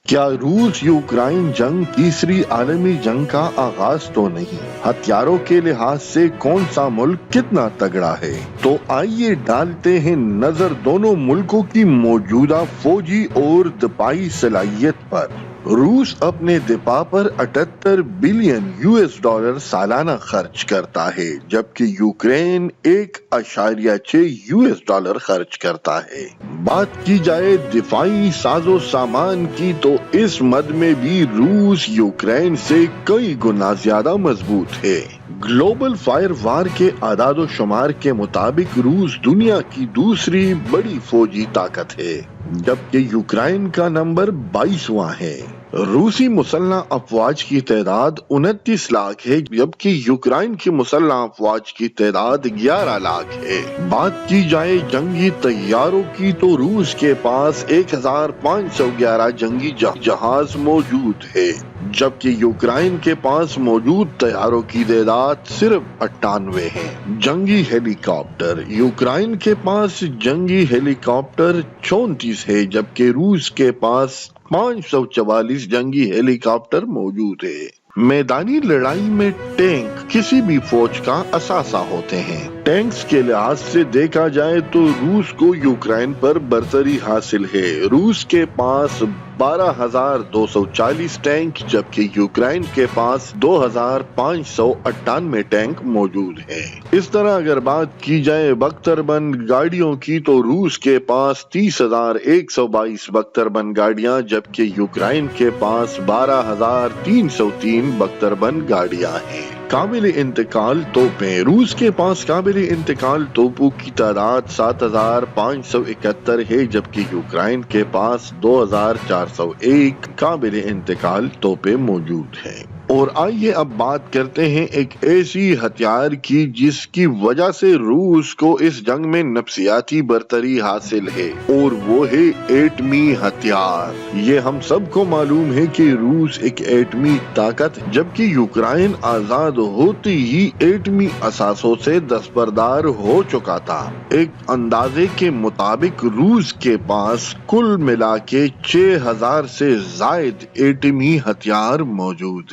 کیا روس یوکرائن جنگ تیسری عالمی جنگ کا آغاز تو نہیں؟ ہتھیاروں کے لحاظ سے کون سا ملک کتنا تگڑا ہے؟ تو آئیے ڈالتے ہیں نظر دونوں ملکوں کی موجودہ فوجی اور دفاعی صلاحیت پر۔ روس اپنے دفاع پر 78 بلین $US سالانہ خرچ کرتا ہے، جبکہ یوکرین $1.6 خرچ کرتا ہے۔ بات کی جائے دفاعی ساز و سامان کی تو اس مد میں بھی روس یوکرین سے کئی گنا زیادہ مضبوط ہے۔ گلوبل فائر وار کے اعداد و شمار کے مطابق روس دنیا کی دوسری بڑی فوجی طاقت ہے، جبکہ یوکرائن کا نمبر 22واں ہے۔ روسی مسلح افواج کی تعداد 29 لاکھ ہے، جبکہ یوکرائن کی مسلح افواج کی تعداد 11 لاکھ ہے۔ بات کی جائے جنگی طیاروں کی تو روس کے پاس 1511 جنگی جہاز موجود ہے، جبکہ یوکرائن کے پاس موجود طیاروں کی تعداد صرف 98 ہے۔ جنگی ہیلی کاپٹر: یوکرائن کے پاس جنگی ہیلی کاپٹر 34 ہے، جبکہ روس کے پاس 544 جنگی ہیلی کاپٹر موجود ہے۔ میدانی لڑائی میں ٹینک کسی بھی فوج کا اثاثہ ہوتے ہیں۔ ٹینکس کے لحاظ سے دیکھا جائے تو روس کو یوکرائن پر برتری حاصل ہے۔ روس کے پاس 12,240 ٹینک، جبکہ یوکرائن کے پاس 2,598 ٹینک موجود ہیں۔ اس طرح اگر بات کی جائے بختربند گاڑیوں کی تو روس کے پاس 30,122 بختربند گاڑیاں، جبکہ یوکرائن کے پاس 12,303 بختربند گاڑیاں ہیں۔ قابل انتقال توپیں: روس کے پاس قابل انتقال توپوں کی تعداد 7,571 ہے، جبکہ یوکرائن کے پاس 2,401 قابل انتقال توپیں موجود ہیں۔ اور آئیے اب بات کرتے ہیں ایک ایسی ہتھیار کی جس کی وجہ سے روس کو اس جنگ میں نفسیاتی برتری حاصل ہے، اور وہ ہے ایٹمی ہتھیار۔ یہ ہم سب کو معلوم ہے کہ روس ایک ایٹمی طاقت، جبکہ یوکرائن آزاد ہوتے ہی ایٹمی اثاثوں سے دستبردار ہو چکا تھا۔ ایک اندازے کے مطابق روس کے پاس کل ملا کے 6,000 سے زائد ایٹمی ہتھیار موجود ہیں۔